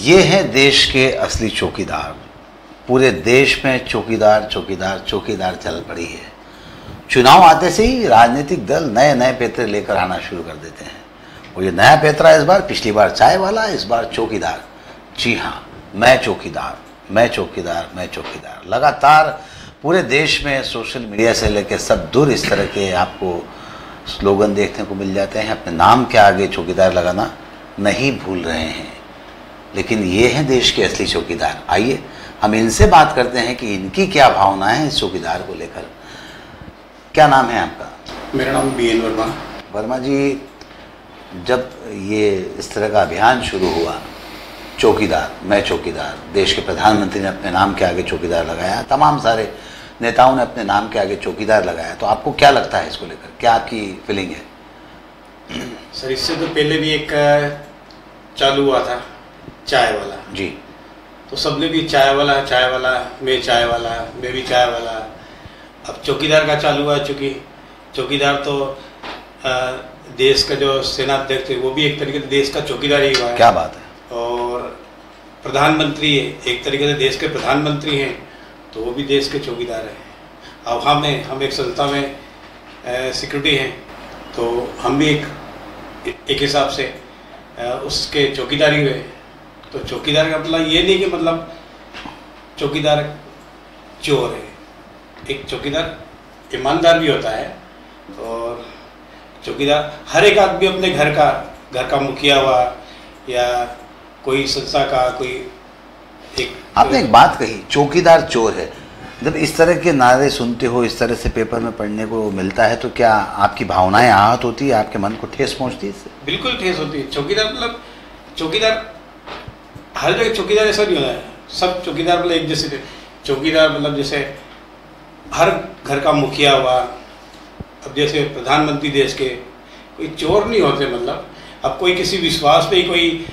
ये है देश के असली चौकीदार। पूरे देश में चौकीदार चौकीदार चौकीदार चल पड़ी है। चुनाव आते से ही राजनीतिक दल नए नए पैतरे लेकर आना शुरू कर देते हैं। और ये नया पैतरा इस बार, पिछली बार चाय वाला, इस बार चौकीदार। जी हाँ, मैं चौकीदार, मैं चौकीदार, मैं चौकीदार। लगातार पूरे देश में सोशल मीडिया से लेकर सब दूर इस तरह के आपको स्लोगन देखने को मिल जाते हैं। अपने नाम के आगे चौकीदार लगाना नहीं भूल रहे हैं। लेकिन ये हैं देश के असली चौकीदार। आइए हम इनसे बात करते हैं कि इनकी क्या भावनाएं हैं इस चौकीदार को लेकर। क्या नाम है आपका? मेरा नाम BN वर्मा। वर्मा जी, जब ये इस तरह का अभियान शुरू हुआ, चौकीदार मैं चौकीदार, देश के प्रधानमंत्री ने अपने नाम के आगे चौकीदार लगाया, तमाम सारे नेताओं ने अपने नाम के आगे चौकीदार लगाया, तो आपको क्या लगता है इसको लेकर? क्या आपकी फीलिंग है? सर, इससे तो पहले भी एक चालू हुआ था चाय वाला जी। तो सबने भी चाय वाला, मैं चाय वाला, मैं भी चाय वाला। अब चौकीदार का चालू हुआ, चूँकि चौकीदार तो देश का जो सेनाध्यक्ष है वो भी एक तरीके से देश का चौकीदार ही हुआ है। क्या बात है। और प्रधानमंत्री एक तरीके से देश के प्रधानमंत्री हैं, तो वो भी देश के चौकीदार हैं। अब हम एक संस्था में सिक्योरिटी हैं, तो हम भी एक हिसाब से उसके चौकीदार ही हुए। तो चौकीदार का मतलब ये नहीं कि मतलब चौकीदार चोर है। एक चौकीदार ईमानदार भी होता है। और चौकीदार हर एक आदमी अपने घर का मुखिया हुआ या कोई संस्था का कोई एक। आपने एक बात कही, चौकीदार चोर है। जब इस तरह के नारे सुनते हो, इस तरह से पेपर में पढ़ने को मिलता है, तो क्या आपकी भावनाएं आहत होती है? आपके मन को ठेस पहुंचती है इससे? बिल्कुल ठेस होती है। चौकीदार मतलब चौकीदार हर जगह चौकीदार ऐसा नहीं होता है। सब चौकीदार मतलब एक जैसे चौकीदार मतलब जैसे हर घर का मुखिया हुआ। अब जैसे प्रधानमंत्री देश के कोई चोर नहीं होते। मतलब अब कोई किसी विश्वास पे ही कोई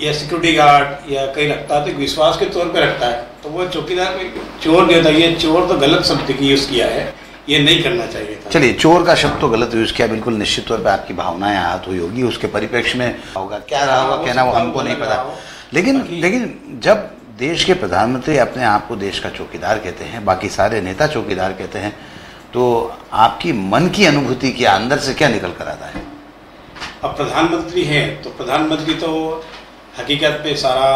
या सिक्योरिटी गार्ड या कहीं रखता है तो विश्वास के तौर पे रखता है, तो वो चौकीदार कोई चोर नहीं होता। ये चोर तो गलत शब्द की यूज़ किया है, ये नहीं करना चाहिए था। चलिए, चोर का शब्द तो गलत यूज किया, बिल्कुल निश्चित तौर पे आपकी भावनाएं आहत हुई होगी। उसके परिप्रेक्ष्य में होगा, क्या रहा होगा कहना वो हमको नहीं पता। लेकिन जब देश के प्रधानमंत्री अपने आप को देश का चौकीदार कहते हैं, बाकी सारे नेता चौकीदार कहते हैं, तो आपकी मन की अनुभूति क्या, अंदर से क्या निकल कर आता है? अब प्रधानमंत्री हैं तो प्रधानमंत्री तो हकीकत में सारा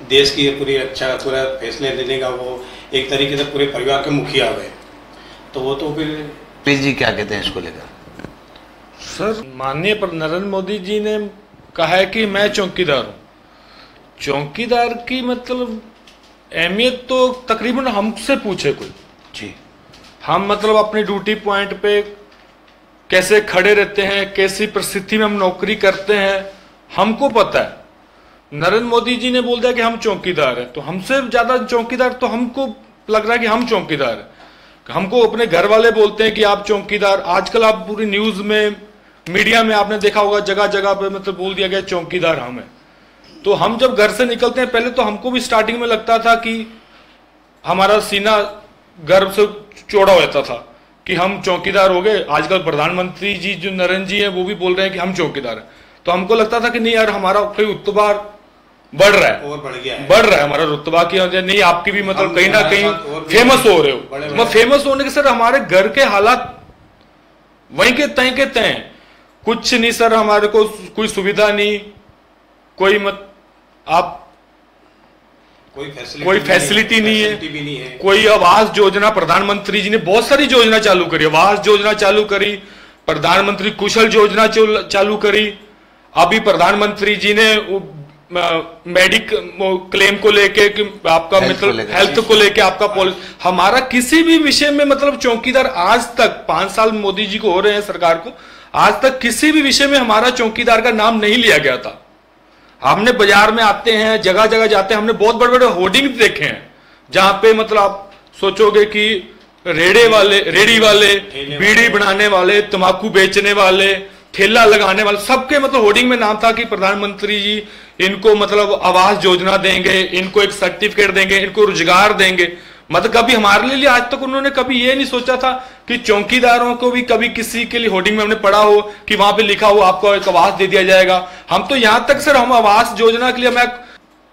देश की पूरी रक्षा, पूरा फैसले लेने का वो एक तरीके से पूरे परिवार के मुखिया हुए। तो वो तो फिर जी क्या कहते हैं इसको लेकर? सर, माननीय नरेंद्र मोदी जी ने कहा है कि मैं चौकीदार हूँ। चौकीदार की मतलब अहमियत तो तकरीबन हमसे पूछे कोई जी। हम मतलब अपनी ड्यूटी पॉइंट पे कैसे खड़े रहते हैं, कैसी परिस्थिति में हम नौकरी करते हैं, हमको पता है। नरेंद्र मोदी जी ने बोल दिया कि हम चौकीदार हैं, तो हमसे ज्यादा चौकीदार तो हमको लग रहा है कि हम चौकीदार हैं। हमको अपने घर वाले बोलते हैं कि आप चौकीदार। आजकल आप पूरी न्यूज में, मीडिया में आपने देखा होगा, जगह जगह पे मतलब बोल दिया गया चौकीदार हम हैं। तो हम जब घर से निकलते हैं, पहले तो हमको भी स्टार्टिंग में लगता था कि हमारा सीना गर्व से चौड़ा हो जाता था कि हम चौकीदार हो गए। आजकल प्रधानमंत्री जी जो नरेंद्र जी हैं वो भी बोल रहे हैं कि हम चौकीदार हैं, तो हमको लगता था कि नहीं यार, हमारा कोई रुतबा बढ़ रहा है, और बढ़ रहा है हमारा रुतबा की वजह। नहीं, आपकी भी मतलब कहीं ना कहीं फेमस हो रहे हो। तो फेमस होने के सर हमारे घर के हालात वहीं के तय कुछ नहीं सर, हमारे को कोई सुविधा नहीं, कोई आप कोई फैसिलिटी नहीं है। कोई आवास योजना, प्रधानमंत्री जी ने बहुत सारी योजना चालू करी, आवास योजना चालू करी, प्रधानमंत्री कुशल योजना चालू करी। अभी प्रधानमंत्री जी ने मेडिक क्लेम को लेके आपका मतलब हेल्थ को लेके आपका पॉलिसी, हमारा किसी भी विषय में मतलब चौकीदार आज तक 5 साल मोदी जी को हो रहे हैं सरकार को, आज तक किसी भी विषय में हमारा चौकीदार का नाम नहीं लिया गया था। हमने बाजार में आते हैं, जगह जगह जाते हैं, हमने बहुत बड़े बड़े होर्डिंग देखे हैं जहां पे मतलब आप सोचोगे कि रेड़ी वाले, बीड़ी बनाने वाले, तंबाकू बेचने वाले, ठेला लगाने वाले, सबके मतलब होर्डिंग में नाम था कि प्रधानमंत्री जी इनको मतलब आवास योजना देंगे, इनको एक सर्टिफिकेट देंगे, इनको रोजगार देंगे। मतलब कभी हमारे लिए आज तक उन्होंने कभी ये नहीं सोचा था कि चौकीदारों को भी कभी किसी के लिए होर्डिंग में हमने पढ़ा हो कि वहां पे लिखा हो आपको एक आवास दे दिया जाएगा। हम तो यहां तक सर, हम आवास योजना के लिए मैं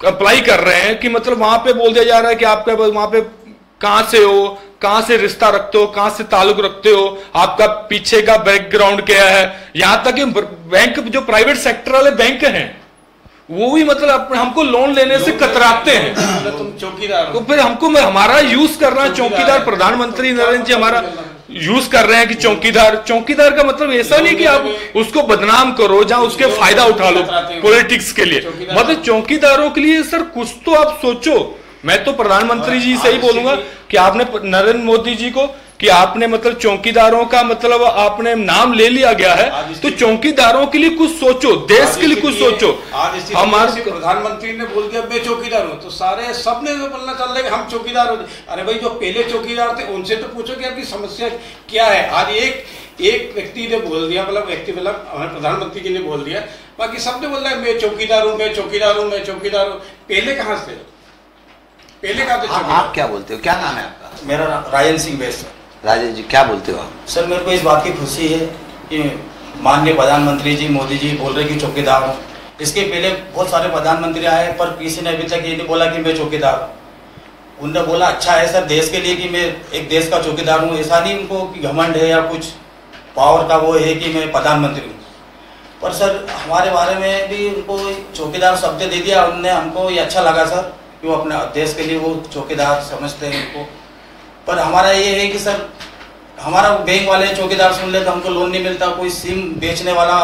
अप्लाई कर रहे हैं कि मतलब वहां पे बोल दिया जा रहा है कि आपका वहां पे कहां से हो, कहां से रिश्ता रखते हो, कहां से ताल्लुक रखते हो, आपका पीछे का बैकग्राउंड क्या है। यहां तक कि बैंक जो प्राइवेट सेक्टर वाले बैंक हैं वो भी मतलब हमको लोन लेने से कतराते हैं। तुम चौकीदार तो फिर हमको हमारा यूज करना चौकीदार, प्रधानमंत्री नरेंद्र जी हमारा यूज कर रहे हैं कि चौकीदार का मतलब ऐसा नहीं कि आप उसको बदनाम करो, जहां उसके फायदा उठा लो पॉलिटिक्स के लिए। मतलब चौकीदारों के लिए सर कुछ तो आप सोचो। मैं तो प्रधानमंत्री जी से ही बोलूंगा कि आपने नरेंद्र मोदी जी को कि आपने मतलब चौकीदारों का मतलब आपने नाम ले लिया गया है, तो चौकीदारों के लिए कुछ सोचो, देश के लिए कुछ सोचो। हमारे प्रधानमंत्री ने बोल दिया मैं चौकीदार हूँ, तो सारे सबने बोलना चल रहा है कि हम चौकीदार हो। अरे भाई जो पहले चौकीदार थे उनसे तो पूछो कि आपकी समस्या क्या है। आज एक व्यक्ति ने बोल दिया, मतलब हमारे प्रधानमंत्री जी ने बोल दिया, बाकी सबने बोल रहा है मैं चौकीदार हूँ, मैं चौकीदार हूँ, मैं चौकीदार हूँ। पहले कहाँ से, पहले कहाँ थे? आप क्या बोलते हो, क्या नाम है आपका? मेरा राजन सिंह बेस। राजेश जी क्या बोलते हो आप? सर मेरे को इस बात की खुशी है कि माननीय प्रधानमंत्री जी मोदी जी बोल रहे कि चौकीदार हूँ। इसके पहले बहुत सारे प्रधानमंत्री आए पर किसी ने अभी तक ये नहीं बोला कि मैं चौकीदार हूँ। उनने बोला अच्छा है सर देश के लिए कि मैं एक देश का चौकीदार हूँ। ऐसा नहीं उनको कि घमंड है या कुछ पावर का वो है कि मैं प्रधानमंत्री हूँ। पर सर हमारे बारे में भी उनको चौकीदार शब्द दे दिया उनने, हमको ये अच्छा लगा सर कि वो अपने देश के लिए वो चौकीदार समझते हैं उनको। पर हमारा ये है कि सर हमारा बैंक वाले चौकीदार सुन ले तो हमको लोन नहीं मिलता। कोई सिम बेचने वाला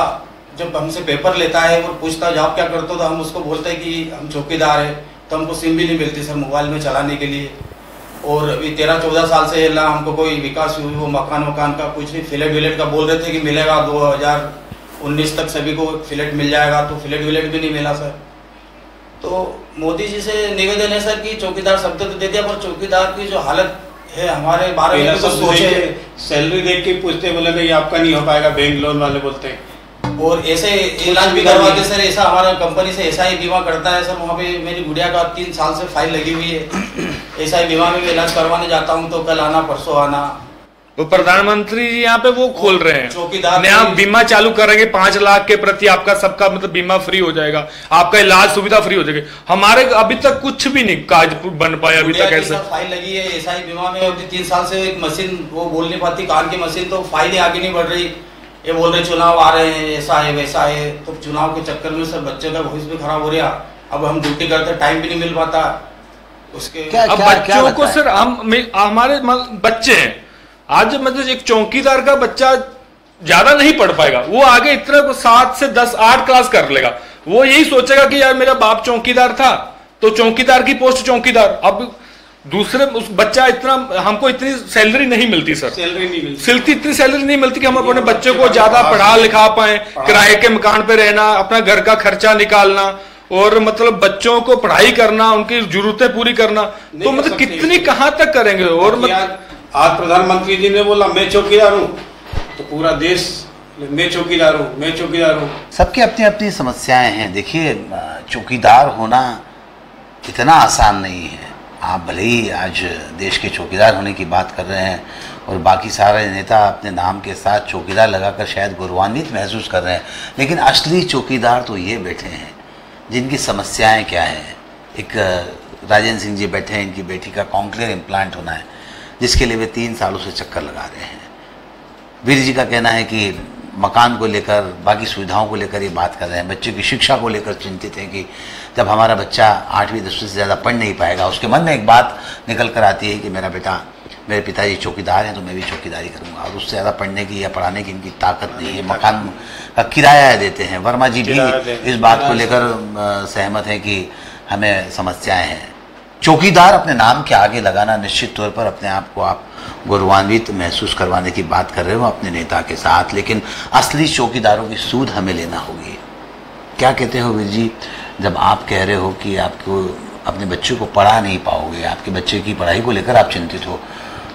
जब हमसे पेपर लेता है वो पूछता है आप क्या करते हो, तो हम उसको बोलते हैं कि हम चौकीदार है, तो हमको सिम भी नहीं मिलती सर मोबाइल में चलाने के लिए। और अभी 13-14 साल से ना हमको कोई विकास हुई, वो मकान का कुछ नहीं। फ्लैट विलेट का बोल रहे थे कि मिलेगा 2019 तक सभी को फ्लैट मिल जाएगा, तो फ्लैट विलेट भी नहीं मिला सर। तो मोदी जी से निवेदन है सर कि चौकीदार शब्द तो दे दिया पर चौकीदार की जो हालत है हमारे बारे में तो सोचे। सैलरी देख के पूछते, बोले भाई आपका नहीं हो पाएगा, बैंक लोन वाले बोलते हैं। और ऐसे इलाज भी करवाते सर, ऐसा हमारा कंपनी से ऐसा ही बीमा करता है सर। वहाँ पे मेरी गुड़िया का 3 साल से फाइल लगी हुई है। ऐसा ही बीमा में इलाज करवाने जाता हूँ तो कल आना परसों आना। वो प्रधानमंत्री जी यहाँ पे वो खोल रहे हैं चौकीदार नया बीमा चालू करेंगे, 5 लाख के प्रति आपका सबका मतलब बीमा फ्री हो जाएगा, आपका इलाज सुविधा फ्री हो जाएगी। हमारे अभी तक कुछ भी नहीं काज बन पाया अभी तक। ऐसे फाइल लगी है ऐसा ही बीमा में, अभी 3 साल से एक मशीन वो बोल नहीं पाती कान की मशीन, तो फाइल ही आगे नहीं बढ़ रही। ये बोल रहे चुनाव आ रहे हैं, ऐसा है वैसा है, तो चुनाव के चक्कर में सर बच्चे का भविष्य भी खराब हो रहा। अब हम ड्यूटी करते टाइम भी नहीं मिल पाता उसके। अब बच्चों को सर हमारे बच्चे हैं आज, मतलब एक चौकीदार का बच्चा ज्यादा नहीं पढ़ पाएगा, वो आगे इतना 7 से 10 8 क्लास कर लेगा। वो यही सोचेगा कि यार मेरा बाप चौकीदार था तो चौकीदार की पोस्ट चौकीदार। अब दूसरे उस बच्चा इतना, हमको इतनी सैलरी नहीं मिलती सर, सैलरी नहीं मिलती, इतनी सैलरी नहीं मिलती कि हम अपने बच्चे को ज्यादा पढ़ा लिखा पाए, किराए के मकान पे रहना, अपना घर का खर्चा निकालना और मतलब बच्चों को पढ़ाई करना, उनकी जरूरतें पूरी करना, तो मतलब कितनी कहां तक करेंगे। और आज प्रधानमंत्री जी ने बोला मैं चौकीदार हूँ, तो पूरा देश मैं चौकीदार हूँ, मैं चौकीदार हूँ। सबकी अपनी अपनी समस्याएं हैं। देखिए चौकीदार होना इतना आसान नहीं है। आप भले ही आज देश के चौकीदार होने की बात कर रहे हैं और बाकी सारे नेता अपने नाम के साथ चौकीदार लगाकर शायद गौरवान्वित महसूस कर रहे हैं, लेकिन असली चौकीदार तो ये बैठे हैं जिनकी समस्याएं क्या हैं। एक राजेंद्र सिंह जी बैठे हैं, इनकी बेटी का कॉन्क्लेयर इम्प्लांट होना है जिसके लिए वे 3 सालों से चक्कर लगा रहे हैं। वीर जी का कहना है कि मकान को लेकर, बाकी सुविधाओं को लेकर ये बात कर रहे हैं। बच्चे की शिक्षा को लेकर चिंतित हैं कि जब हमारा बच्चा 8वीं 10वीं से ज़्यादा पढ़ नहीं पाएगा, उसके मन में एक बात निकल कर आती है कि मेरा बेटा, मेरे पिताजी चौकीदार हैं तो मैं भी चौकीदारी करूंगा, और उससे ज़्यादा पढ़ने की या पढ़ाने की इनकी ताकत नहीं है। मकान का किराया देते हैं। वर्मा जी भी इस बात को लेकर सहमत हैं कि हमें समस्याएँ हैं। चौकीदार अपने नाम के आगे लगाना, निश्चित तौर पर अपने आप को आप गौरवान्वित महसूस करवाने की बात कर रहे हो अपने नेता के साथ, लेकिन असली चौकीदारों की सूद हमें लेना होगी। क्या कहते हो वीर जी, जब आप कह रहे हो कि आपको अपने बच्चे को पढ़ा नहीं पाओगे, आपके बच्चे की पढ़ाई को लेकर आप चिंतित हो,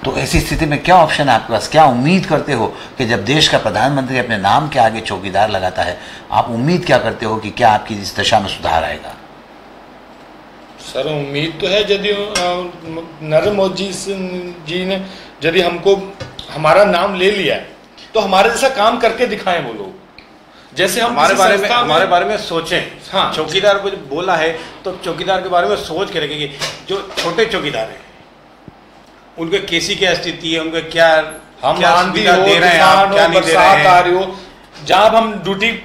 तो ऐसी स्थिति में क्या ऑप्शन है आपके पास? क्या उम्मीद करते हो कि जब देश का प्रधानमंत्री अपने नाम के आगे चौकीदार लगाता है, आप उम्मीद क्या करते हो कि क्या आपकी इस दशा में सुधार आएगा? सर उम्मीद तो है, यदि नरेंद्र मोदी जी ने यदि हमको हमारा नाम ले लिया है तो हमारे जैसा काम करके दिखाएं वो लोग। जैसे हम हमारे बारे में सोचें। हाँ, चौकीदार को बोला है तो चौकीदार के बारे में सोच के रखेंगे। जो छोटे चौकीदार हैं उनके कैसी क्या स्थिति है, उनके क्या आंधी हो, दे रहे हैं, आप क्या नहीं दे रहे हैं। आ रही हो, जहाँ हम ड्यूटी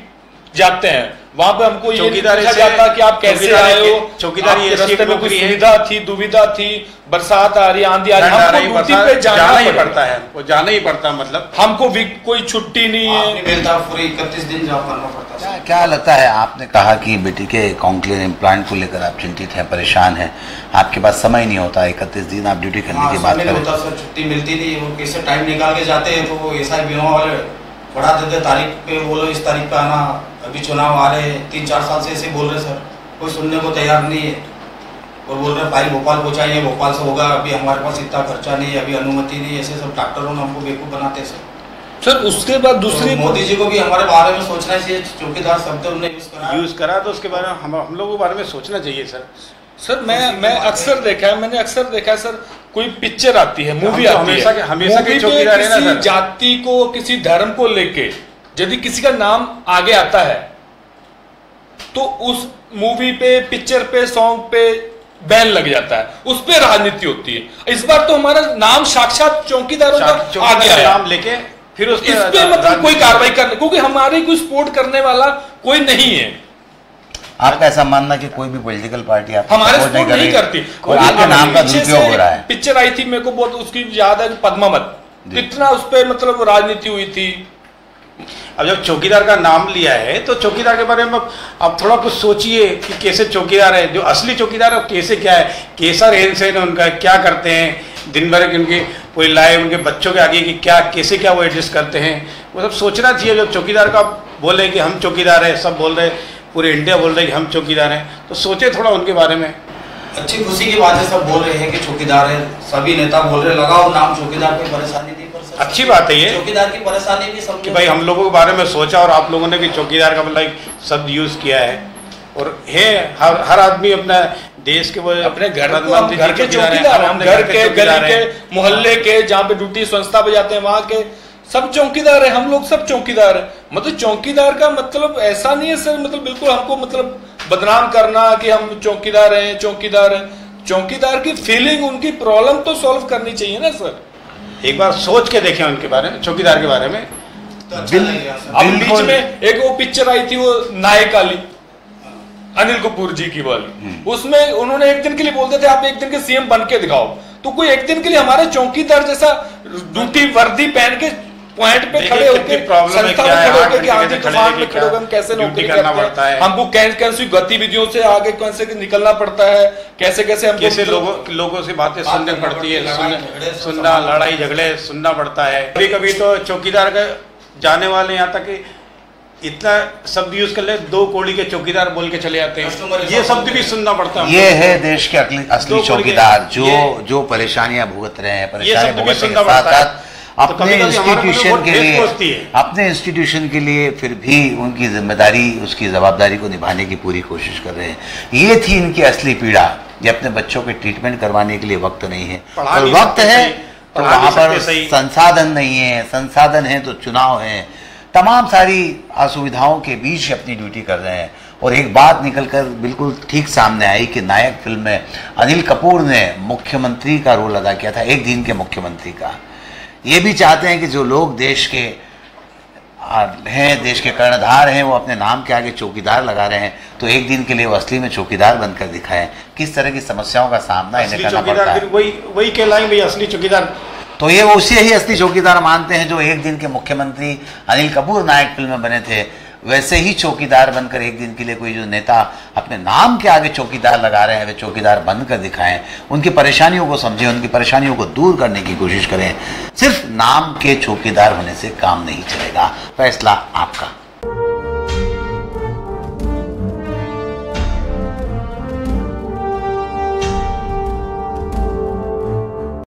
जाते हैं वहां पे हमको ये चौकीदार पूछा जाता कि आप कैसे आए हो, चौकीदार ये रास्ते में कोई सुविधा थी, दुविधा थी, बरसात आ रही, आंधी आ रही, हमको ड्यूटी पे जाना ही पड़ता है। वो जाना ही पड़ता है, मतलब हमको कोई छुट्टी नहीं है। पूरी 31 दिन जॉब करना पड़ता है। क्या लगता है, आपने कहा कि बेटी के कॉन्क्लेयर इम्प्लांट को लेकर आप चिंतित हैं, परेशान हैं, आपके पास समय नहीं होता, 31 दिन आप ड्यूटी करने की बात करें। सर छुट्टी मिलती नहीं, वो कैसे टाइम निकाल के जाते हैं तो वो ऐसा बीमा वाले बढ़ा देते, तारीख पे बोलो इस तारीख पे आना, अभी चुनाव आ रहे हैं, 3-4 साल से ऐसे बोल रहे सर, कोई सुनने को तैयार नहीं है। और बोल रहे फाइल भोपाल पहुँचाएंगे, भोपाल से होगा, अभी हमारे पास इतना खर्चा नहीं है, अभी अनुमति नहीं है, ऐसे सब डॉक्टरों ने हमको बेवकूफ़ बनाते सर। उसके बाद दूसरी मोदी जी को भी हमारे बारे में सोचना चाहिए। चौकीदार शब्द उन्होंने यूज करा तो उसके बारे में हम लोगों के बारे में सोचना चाहिए सर। सर मैं अक्सर देखा है, मैंने अक्सर देखा है सर, कोई पिक्चर आती है, मूवी आती है, हमेशा के चौकीदार है ना सर। जाति को, किसी धर्म को लेके यदि किसी का नाम आगे आता है तो उस मूवी पे, पिक्चर पे, सॉन्ग पे बैन लग जाता है, उस पे राजनीति होती है। इस बार तो हमारा नाम साक्षात चौकीदारों का आ गया है, नाम लेके फिर उस पे मतलब कोई कार्रवाई करने, क्योंकि हमारे कोई सपोर्ट करने वाला कोई नहीं है। आपका ऐसा मानना कि कोई भी पॉलिटिकल पार्टी आप हमारे सपोर्ट नहीं करती, आपके नाम का दुरुपयोग हो रहा है। पिक्चर आई थी, मेरे को बहुत उसकी याद है, पद्मावत, कितना उस पर मतलब राजनीति हुई थी। अब जब चौकीदार का नाम लिया है तो चौकीदार के बारे में आप थोड़ा कुछ सोचिए कि कैसे चौकीदार है, जो असली चौकीदार है कैसे, क्या है, कैसा रहन सहन है उनका, क्या करते हैं दिन भर के, उनके कोई लाए उनके बच्चों के आगे कि क्या कैसे क्या वो एडजस्ट करते हैं, वो सब सोचना चाहिए। जब चौकीदार का बोले कि हम चौकीदार हैं, सब बोल रहे, पूरे इंडिया बोल रहे हैं कि हम चौकीदार हैं, तो सोचे थोड़ा उनके बारे में। अच्छी खुशी की बात है, सब बोल रहे हैं कि चौकीदार है, सभी नेता बोल रहे, लगाओ नाम चौकीदार, कोई परेशानी नहीं। अच्छी बात है ये, चौकीदार की परेशानी भी सब कि भाई हम लोगों के बारे में सोचा और आप लोगों ने भी चौकीदार का मतलब शब्द यूज किया है। और है हर आदमी अपना देश के, वो अपने घर के चौकीदार हैं, हम घर के, गली के, मोहल्ले के, जहाँ पे ड्यूटी संस्था पे जाते हैं वहाँ के सब चौकीदार है, हम लोग सब चौकीदार है। मतलब चौकीदार का मतलब ऐसा नहीं है सर, मतलब बिल्कुल हमको मतलब बदनाम करना कि हम चौकीदार हैं, चौकीदार हैं। चौकीदार की फीलिंग, उनकी प्रॉब्लम तो सॉल्व करनी चाहिए ना सर। एक बार सोच के देखें उनके बारे में, चौकीदार के बारे में। तो अच्छा अब बीच में एक वो पिक्चर आई थी, वो नायक वाली, अनिल कपूर जी की वाली, उसमें उन्होंने एक दिन के लिए बोलते थे आप एक दिन के सीएम बन के दिखाओ, तो कोई एक दिन के लिए हमारे चौकीदार जैसा ड्यूटी वर्दी पहन के पॉइंट पे खड़े होकर कैसे नौकरी करना पड़ता है, हमको कैसी गतिविधियों से आगे कैसे निकलना पड़ता है, कैसे कैसे हम कैसे लोगों से बातें सुननी पड़ती है, सुनना, लड़ाई झगड़े सुनना पड़ता है। कभी कभी तो चौकीदार का जाने वाले यहाँ तक इतना शब्द यूज कर ले, 2 कौड़ी के चौकीदार बोल के चले जाते हैं, ये शब्द भी सुनना पड़ता है। ये है देश के असली चौकीदार जो परेशानियां भुगत रहे हैं, परेशानियां भुगतने के साथ साथ अपने इंस्टीट्यूशन के लिए फिर भी उनकी जिम्मेदारी, उसकी जवाबदारी को निभाने की पूरी कोशिश कर रहे हैं। ये थी इनकी असली पीड़ा, ये अपने बच्चों के ट्रीटमेंट करवाने के लिए वक्त नहीं है, और वक्त है तो वहाँ पर संसाधन नहीं है, संसाधन है तो चुनाव है, तमाम सारी असुविधाओं के बीच अपनी ड्यूटी कर रहे हैं। और एक बात निकलकर बिल्कुल ठीक सामने आई कि नायक फिल्म में अनिल कपूर ने मुख्यमंत्री का रोल अदा किया था, एक दिन के मुख्यमंत्री का। ये भी चाहते हैं कि जो लोग देश के हैं, देश के कर्णधार हैं, वो अपने नाम के आगे चौकीदार लगा रहे हैं, तो एक दिन के लिए वो असली में चौकीदार बनकर दिखाएं। किस तरह की समस्याओं का सामना इन्हें करना पड़ता है, वही कहलाएंगे असली चौकीदार। तो ये वो उसे ही असली चौकीदार मानते हैं जो एक दिन के मुख्यमंत्री अनिल कपूर नायक फिल्म में बने थे। वैसे ही चौकीदार बनकर एक दिन के लिए कोई जो नेता अपने नाम के आगे चौकीदार लगा रहे हैं, वे चौकीदार बनकर दिखाएं, उनकी परेशानियों को समझें, उनकी परेशानियों को दूर करने की कोशिश करें। सिर्फ नाम के चौकीदार होने से काम नहीं चलेगा, फैसला आपका।